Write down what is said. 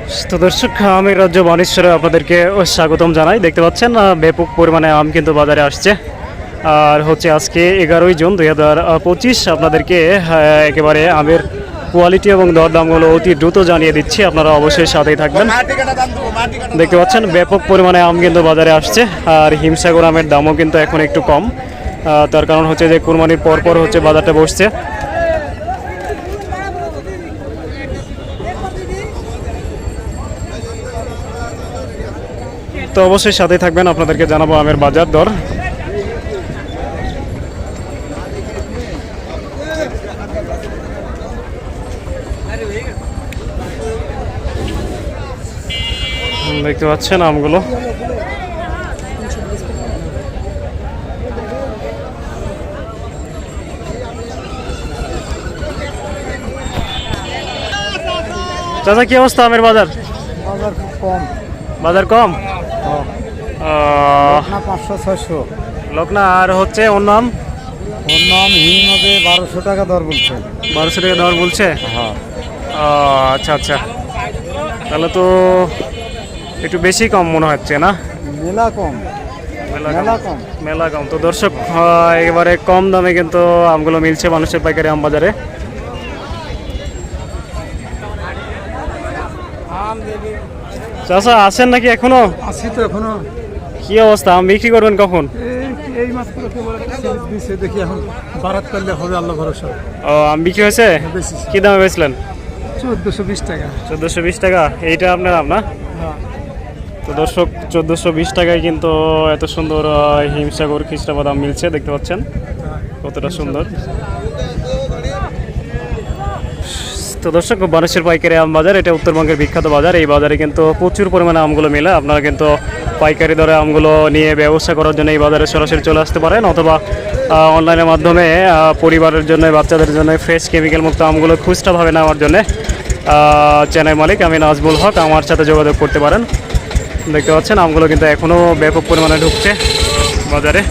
তো দর্শক, আমি রাজ্য বানেশ্বরে আপনাদেরকে স্বাগতম জানাই। দেখতে পাচ্ছেন ব্যাপক পরিমাণে আম কিন্তু বাজারে আসছে। আর হচ্ছে আজকে 11ই জুন 2025। আপনাদেরকে একেবারে আমের কোয়ালিটি এবং দরদামগুলো অতি দ্রুত জানিয়ে দিচ্ছি, আপনারা অবশ্যই সাথেই থাকবেন। দেখতে পাচ্ছেন ব্যাপক পরিমাণে আম কিন্তু বাজারে আসছে। আর হিমসাগর আমের দামও কিন্তু এখন একটু কম। তার কারণ হচ্ছে যে কুরবানির পরপর হচ্ছে বাজারটা বসছে। তো অবশ্যই সাথে থাকবেন, আপনাদেরকে জানাবো আমের বাজার দর। দেখতে পাচ্ছেন আমগুলো চাচা, কি অবস্থা আমের বাজার? বাজার খুব কম। বাজার কম? না 500-600। লোকনা আর হচ্ছে ওর নাম ওর নাম হিম হবে 1200 টাকা দর বলছে। 1200 টাকা দর বলছে? হ্যাঁ। আচ্ছা আচ্ছা, তাহলে তো একটু বেশি কম মনে হচ্ছে না? মেলা কম। মেলা কম। মেলা কম। তো দর্শক, একেবারে কম দামে কিন্তু আমগুলো মিলছে মানুষের পাইকারি আম বাজারে। চাচা আছেন নাকি এখনো? আছি তো এখনো। কি অবস্থা, আম বিক্রি করবেন কখন? এই মাছ দিছে, দেখি এখন বারাত করলে হবে আল্লাহ ভরসা। আম বিক্রি হয়েছে? কি দামে বেচলেন? 1420 টাকা। 1420 টাকা? এইটা আপনার আম না? তো দর্শক, 1420 টাকায় কিন্তু এত সুন্দর হিমসাগর খিচড়া বাদাম মিলছে। দেখতে পাচ্ছেন কতটা সুন্দর। তো দর্শক, বানেশ্বর পাইকারি আম বাজার, এটা উত্তরবঙ্গের বিখ্যাত বাজার। এই বাজারে কিন্তু প্রচুর পরিমাণে আমগুলো মেলে। আপনারা কিন্তু পাইকারি দরে আমগুলো নিয়ে ব্যবসা করার জন্য এই বাজারে সরাসরি চলে আসতে পারেন, অথবা অনলাইনের মাধ্যমে পরিবারের জন্য, বাচ্চাদের জন্য ফ্রেশ কেমিক্যাল মুক্ত আমগুলো খুচরাভাবে নেওয়ার জন্য চ্যানেল মালিক আমি নাজবুল হক, আমার সাথে যোগাযোগ করতে পারেন। দেখতে পাচ্ছেন আমগুলো কিন্তু এখনও ব্যাপক পরিমাণে ঢুকছে বাজারে।